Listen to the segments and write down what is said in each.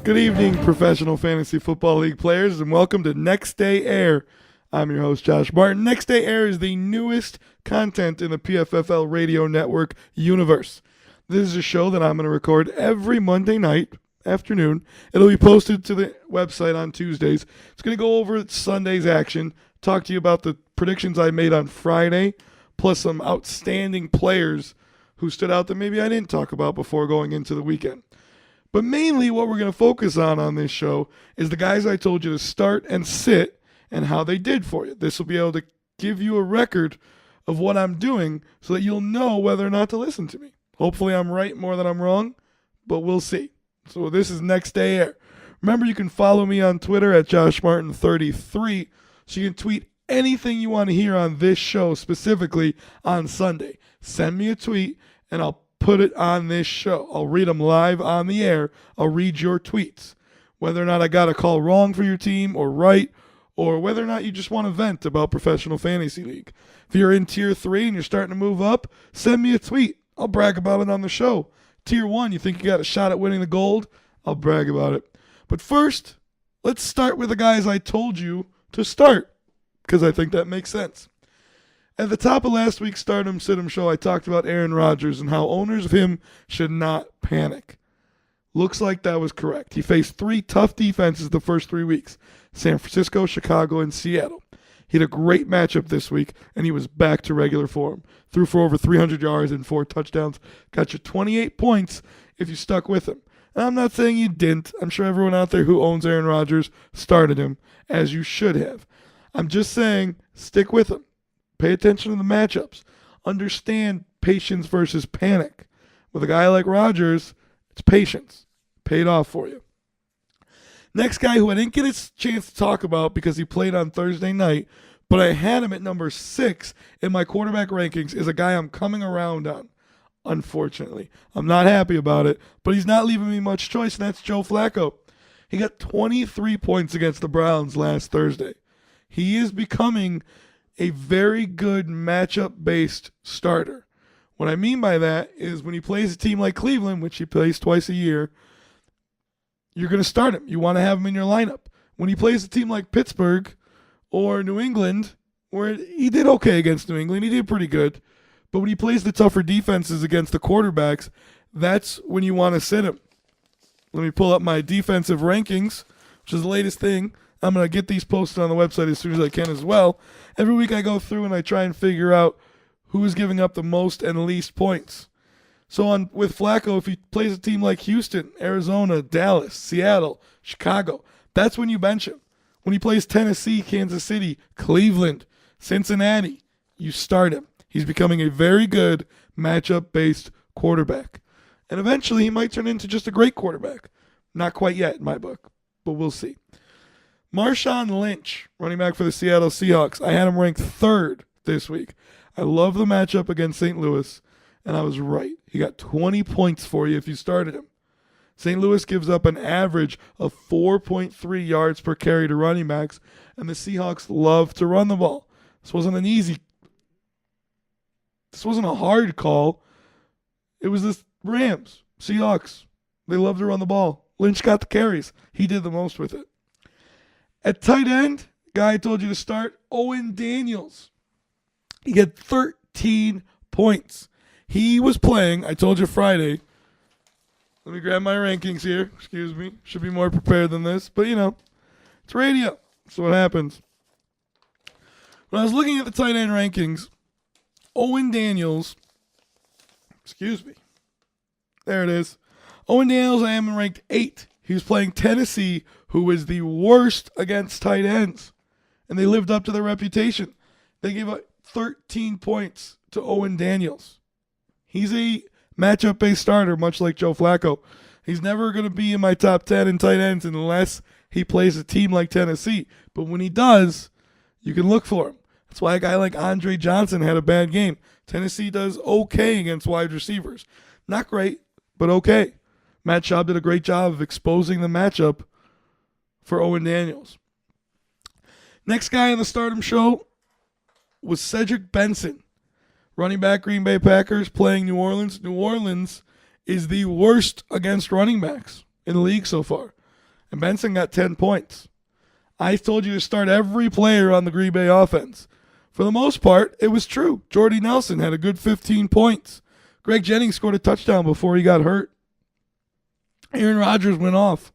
Good evening, professional fantasy football league players, and welcome to Next Day Air. I'm your host, Josh Marton. Next Day Air is the newest content in the PFFL radio network universe. This is a show that I'm going to record every Monday night afternoon. It'll be posted to the website on Tuesdays. It's going to go over Sunday's action, talk to you about the predictions I made on Friday, plus some outstanding players who stood out that maybe I didn't talk about before going into the weekend. But mainly what we're going to focus on this show is the guys I told you to start and sit and how they did for you. This will be able to give you a record of what I'm doing so that you'll know whether or not to listen to me. Hopefully I'm right more than I'm wrong, but we'll see. So this is Next Day Air. Remember, you can follow me on Twitter at JoshMartin33 so you can tweet anything you want to hear on this show, specifically on Sunday. Send me a tweet and I'll put it on this show. I'll read them live on the air. I'll read your tweets. Whether or not I got a call wrong for your team or right, or whether or not you just want to vent about professional fantasy league. If you're in tier 3 and you're starting to move up, send me a tweet. I'll brag about it on the show. Tier 1, you think you got a shot at winning the gold? I'll brag about it. But first, let's start with the guys I told you to start, because I think that makes sense. At the top of last week's Stardom Situm show, I talked about Aaron Rodgers and how owners of him should not panic. Looks like that was correct. He faced 3 tough defenses the first 3 weeks: San Francisco, Chicago, and Seattle. He had a great matchup this week, and he was back to regular form. Threw for over 300 yards and 4 touchdowns. Got you 28 points if you stuck with him. And I'm not saying you didn't. I'm sure everyone out there who owns Aaron Rodgers started him, as you should have. I'm just saying, stick with him. Pay attention to the matchups. Understand patience versus panic. With a guy like Rodgers, it's patience. Paid off for you. Next guy who I didn't get a chance to talk about because he played on Thursday night, but I had him at number 6 in my quarterback rankings, is a guy I'm coming around on, unfortunately. I'm not happy about it, but he's not leaving me much choice, and that's Joe Flacco. He got 23 points against the Browns last Thursday. He is becoming a very good matchup-based starter. What I mean by that is when he plays a team like Cleveland, which he plays twice a year, you're going to start him. You want to have him in your lineup. When he plays a team like Pittsburgh or New England, where he did okay against New England, he did pretty good, but when he plays the tougher defenses against the quarterbacks, that's when you want to sit him. Let me pull up my defensive rankings, which is the latest thing. I'm going to get these posted on the website as soon as I can as well. Every week I go through and I try and figure out who is giving up the most and least points. So with Flacco, if he plays a team like Houston, Arizona, Dallas, Seattle, Chicago, that's when you bench him. When he plays Tennessee, Kansas City, Cleveland, Cincinnati, you start him. He's becoming a very good matchup-based quarterback. And eventually he might turn into just a great quarterback. Not quite yet in my book, but we'll see. Marshawn Lynch, running back for the Seattle Seahawks. I had him ranked 3rd this week. I love the matchup against St. Louis, and I was right. He got 20 points for you if you started him. St. Louis gives up an average of 4.3 yards per carry to running backs, and the Seahawks love to run the ball. This wasn't a hard call. It was the Rams, Seahawks. They love to run the ball. Lynch got the carries. He did the most with it. At tight end, guy I told you to start, Owen Daniels. He had 13 points. He was playing, I told you Friday. Let me grab my rankings here. Excuse me. Should be more prepared than this. But, it's radio. That's what happens. When I was looking at the tight end rankings, Owen Daniels, there it is. Owen Daniels, I am ranked 8. He was playing Tennessee, who was the worst against tight ends. And they lived up to their reputation. They gave up 13 points to Owen Daniels. He's a matchup-based starter, much like Joe Flacco. He's never going to be in my top 10 in tight ends unless he plays a team like Tennessee. But when he does, you can look for him. That's why a guy like Andre Johnson had a bad game. Tennessee does okay against wide receivers. Not great, but okay. Matt Schaub did a great job of exposing the matchup for Owen Daniels. Next guy on the Stardom show was Cedric Benson, running back, Green Bay Packers, playing New Orleans. New Orleans is the worst against running backs in the league so far. and Benson got 10 points. I told you to start every player on the Green Bay offense. For the most part, it was true. Jordy Nelson had a good 15 points. Greg Jennings scored a touchdown before he got hurt. Aaron Rodgers went off.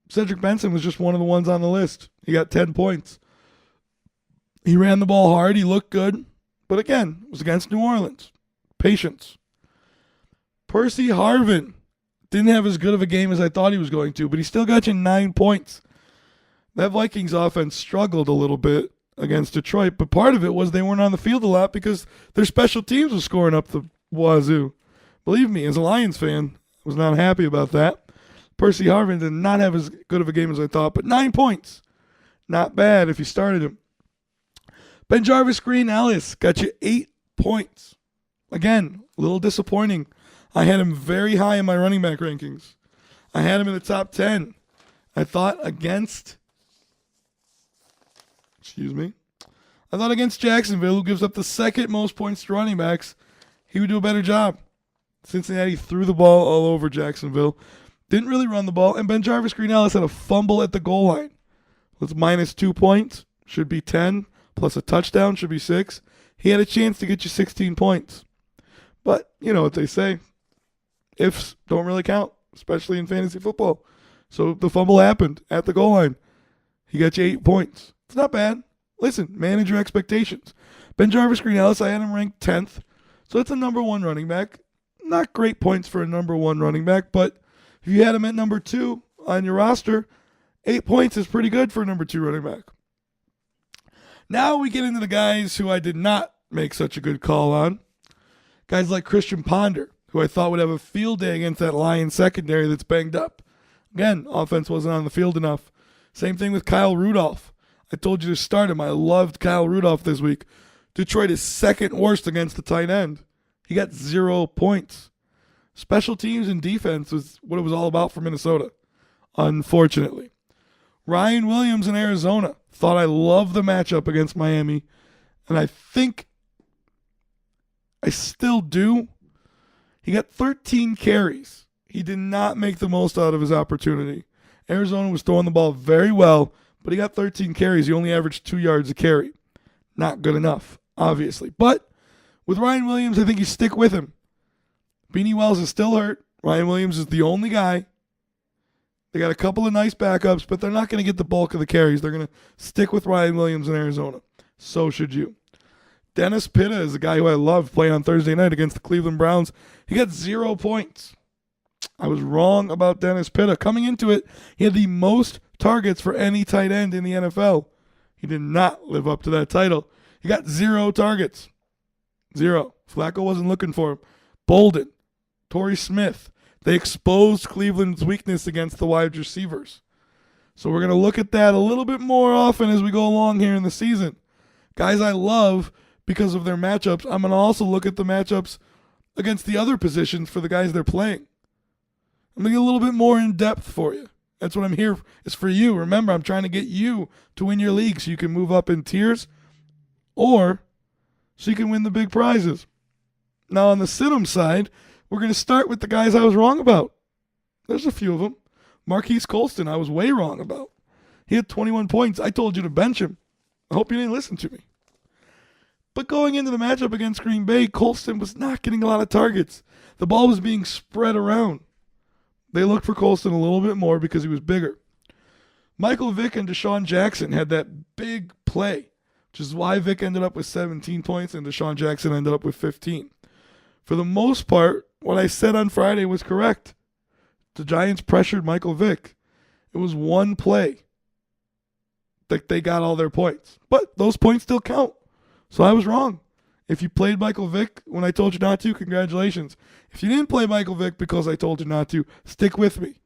Cedric Benson was just one of the ones on the list. He got 10 points. He ran the ball hard. He looked good. But again, it was against New Orleans. Patience. Percy Harvin didn't have as good of a game as I thought he was going to, but he still got you 9 points. That Vikings offense struggled a little bit against Detroit, but part of it was they weren't on the field a lot because their special teams was scoring up the wazoo. Believe me, as a Lions fan, I was not happy about that. Percy Harvin did not have as good of a game as I thought, but 9 points. Not bad if you started him. Ben Jarvis Green Ellis got you 8 points. Again, a little disappointing. I had him very high in my running back rankings. I had him in the top 10. I thought against Jacksonville, who gives up the second most points to running backs, he would do a better job. Cincinnati threw the ball all over Jacksonville. Didn't really run the ball. And Ben Jarvis Green Ellis had a fumble at the goal line. That's minus 2 points. Should be 10. Plus a touchdown should be 6. He had a chance to get you 16 points. But you know what they say. Ifs don't really count, especially in fantasy football. So the fumble happened at the goal line. He got you 8 points. It's not bad. Listen, manage your expectations. Ben Jarvis Green Ellis, I had him ranked 10th. So it's a number 1 running back. Not great points for a number 1 running back, but if you had him at number 2 on your roster, 8 points is pretty good for a number 2 running back. Now we get into the guys who I did not make such a good call on. Guys like Christian Ponder, who I thought would have a field day against that Lions secondary that's banged up. Again, offense wasn't on the field enough. Same thing with Kyle Rudolph. I told you to start him. I loved Kyle Rudolph this week. Detroit is second worst against the tight end. He got 0 points. Special teams and defense was what it was all about for Minnesota, unfortunately. Ryan Williams in Arizona. Thought I loved the matchup against Miami, and I think I still do. He got 13 carries. He did not make the most out of his opportunity. Arizona was throwing the ball very well, but he got 13 carries. He only averaged 2 yards a carry. Not good enough, obviously. But with Ryan Williams, I think you stick with him. Beanie Wells is still hurt. Ryan Williams is the only guy. They got a couple of nice backups, but they're not going to get the bulk of the carries. They're going to stick with Ryan Williams in Arizona. So should you. Dennis Pitta is a guy who I loved playing on Thursday night against the Cleveland Browns. He got 0 points. I was wrong about Dennis Pitta. Coming into it, he had the most targets for any tight end in the NFL. He did not live up to that title. He got 0 targets. 0. Flacco wasn't looking for him. Bolden, Torrey Smith. They exposed Cleveland's weakness against the wide receivers. So we're going to look at that a little bit more often as we go along here in the season. Guys I love because of their matchups. I'm going to also look at the matchups against the other positions for the guys they're playing. I'm going to get a little bit more in depth for you. That's what I'm here is for you. Remember, I'm trying to get you to win your league so you can move up in tiers or so you can win the big prizes. Now on the sit-em side, we're going to start with the guys I was wrong about. There's a few of them. Marquise Colston, I was way wrong about. He had 21 points. I told you to bench him. I hope you didn't listen to me. But going into the matchup against Green Bay, Colston was not getting a lot of targets. The ball was being spread around. They looked for Colston a little bit more because he was bigger. Michael Vick and Deshaun Jackson had that big play, which is why Vick ended up with 17 points and Deshaun Jackson ended up with 15. For the most part, what I said on Friday was correct. The Giants pressured Michael Vick. It was one play that they got all their points. But those points still count. So I was wrong. If you played Michael Vick when I told you not to, congratulations. If you didn't play Michael Vick because I told you not to, stick with me.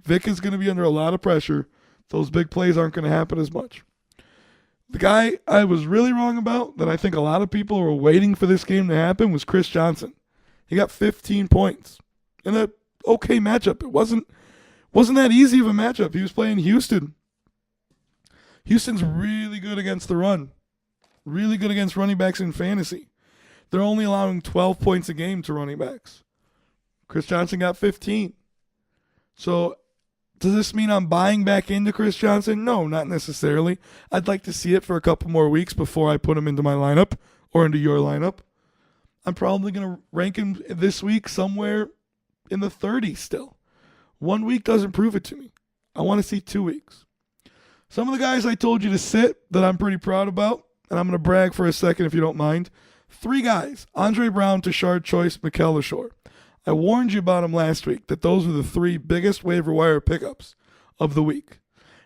Vick is going to be under a lot of pressure. Those big plays aren't going to happen as much. The guy I was really wrong about, that I think a lot of people were waiting for this game to happen, was Chris Johnson. He got 15 points in an okay matchup. It wasn't that easy of a matchup. He was playing Houston. Houston's really good against the run. Really good against running backs in fantasy. They're only allowing 12 points a game to running backs. Chris Johnson got 15. So Does this mean I'm buying back into Chris Johnson? No, not necessarily. I'd like to see it for a couple more weeks before I put him into my lineup or into your lineup. I'm probably going to rank him this week somewhere in the 30s still. 1 week doesn't prove it to me. I want to see 2 weeks. Some of the guys I told you to sit that I'm pretty proud about, and I'm going to brag for a second if you don't mind. 3 guys, Andre Brown, Tashard Choice, Mikel Lashore. I warned you about them last week, that those were the 3 biggest waiver wire pickups of the week.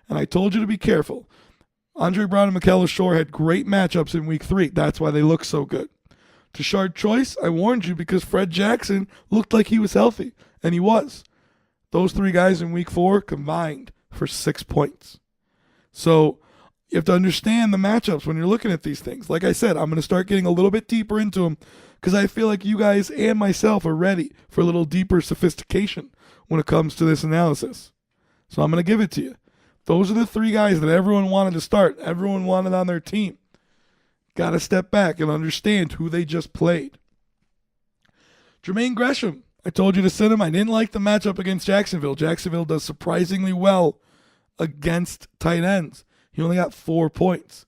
And I told you to be careful. Andre Brown and Mikel Lashore had great matchups in week 3. That's why they look so good. Tashard Choice, I warned you because Fred Jackson looked like he was healthy, and he was. Those 3 guys in week 4 combined for 6 points. So you have to understand the matchups when you're looking at these things. Like I said, I'm going to start getting a little bit deeper into them because I feel like you guys and myself are ready for a little deeper sophistication when it comes to this analysis. So I'm going to give it to you. Those are the 3 guys that everyone wanted to start. Everyone wanted on their team. Got to step back and understand who they just played. Jermaine Gresham, I told you to sit him. I didn't like the matchup against Jacksonville. Jacksonville does surprisingly well against tight ends. He only got 4 points.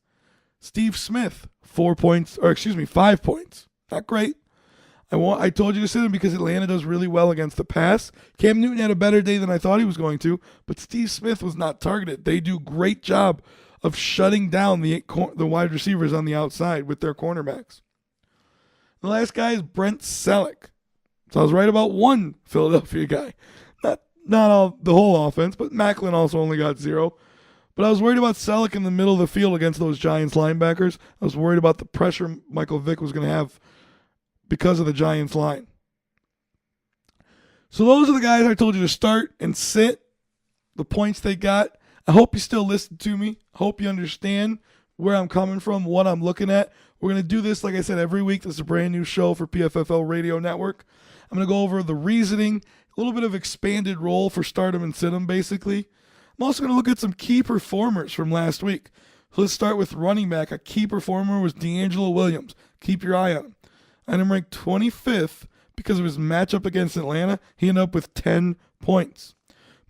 Steve Smith, 5 points. Not great. I told you to sit him because Atlanta does really well against the pass. Cam Newton had a better day than I thought he was going to, but Steve Smith was not targeted. They do great job of shutting down the wide receivers on the outside with their cornerbacks. The last guy is Brent Selleck. So I was right about 1 Philadelphia guy. Not all the whole offense, but Macklin also only got 0. But I was worried about Selleck in the middle of the field against those Giants linebackers. I was worried about the pressure Michael Vick was going to have because of the Giants line. So those are the guys I told you to start and sit, the points they got. I hope you still listen to me. I hope you understand where I'm coming from, what I'm looking at. We're going to do this, like I said, every week. This is a brand new show for PFFL Radio Network. I'm going to go over the reasoning, a little bit of expanded role for stardom and sit-em, basically. I'm also going to look at some key performers from last week. So let's start with running back. A key performer was D'Angelo Williams. Keep your eye on him. I had him ranked 25th because of his matchup against Atlanta. He ended up with 10 points.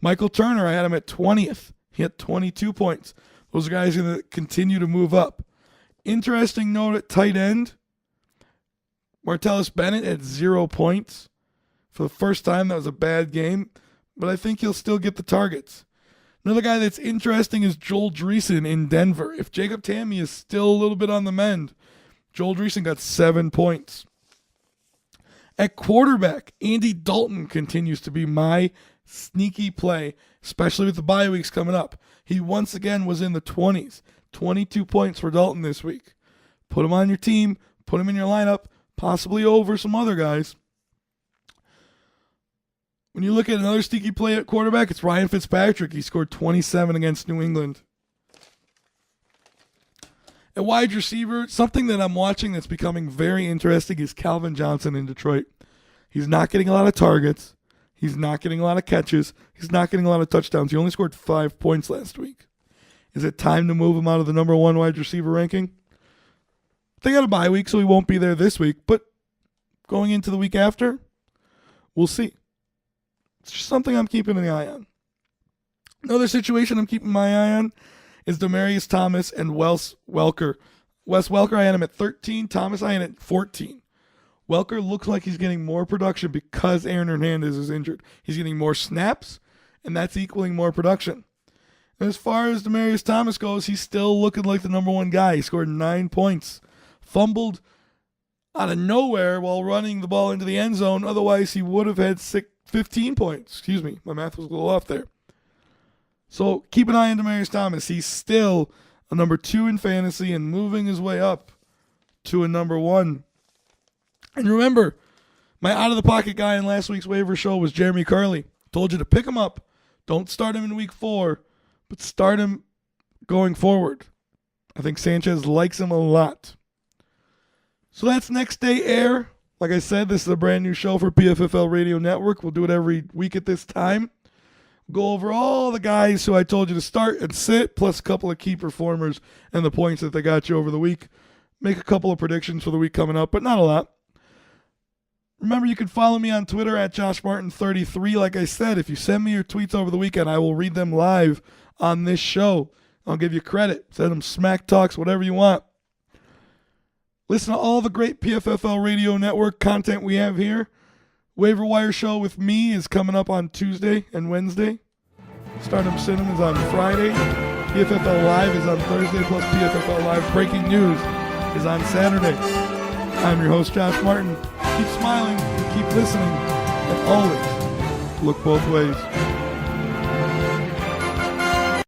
Michael Turner, I had him at 20th. He had 22 points. Those guys are going to continue to move up. Interesting note at tight end, Martellus Bennett at 0 points. For the first time, that was a bad game, but I think he'll still get the targets. Another guy that's interesting is Joel Dreesen in Denver. If Jacob Tamme is still a little bit on the mend, Joel Dreesen got 7 points. At quarterback, Andy Dalton continues to be my sneaky play, especially with the bye weeks coming up. He once again was in the 20s. 22 points for Dalton this week. Put him on your team, put him in your lineup, possibly over some other guys. When you look at another sneaky play at quarterback, it's Ryan Fitzpatrick. He scored 27 against New England. At wide receiver, something that I'm watching that's becoming very interesting is Calvin Johnson in Detroit. He's not getting a lot of targets. He's not getting a lot of catches. He's not getting a lot of touchdowns. He only scored 5 points last week. Is it time to move him out of the number 1 wide receiver ranking? They got a bye week, so he won't be there this week. But going into the week after, we'll see. It's just something I'm keeping an eye on. Another situation I'm keeping my eye on is Demaryius Thomas and Wes Welker. Wes Welker, I had him at 13. Thomas, I had him at 14. Welker looks like he's getting more production because Aaron Hernandez is injured. He's getting more snaps, and that's equaling more production. And as far as Demaryius Thomas goes, he's still looking like the number 1 guy. He scored 9 points. Fumbled out of nowhere while running the ball into the end zone. Otherwise, he would have had 15 points. Excuse me. My math was a little off there. So keep an eye on Demaryius Thomas. He's still a number 2 in fantasy and moving his way up to a number 1. And remember, my out-of-the-pocket guy in last week's waiver show was Jeremy Carley. Told you to pick him up. Don't start him in week 4, but start him going forward. I think Sanchez likes him a lot. So that's Next Day Air. Like I said, this is a brand new show for PFFL Radio Network. We'll do it every week at this time. Go over all the guys who I told you to start and sit, plus a couple of key performers and the points that they got you over the week. Make a couple of predictions for the week coming up, but not a lot. Remember, you can follow me on Twitter at Josh Marton33. Like I said, if you send me your tweets over the weekend, I will read them live on this show. I'll give you credit. Send them smack talks, whatever you want. Listen to all the great PFFL Radio Network content we have here. Waiver Wire Show with me is coming up on Tuesday and Wednesday. Stardom Cinema is on Friday. PFFL Live is on Thursday, plus PFFL Live Breaking News is on Saturday. I'm your host, Josh Marton. Keep smiling, keep listening, and always look both ways.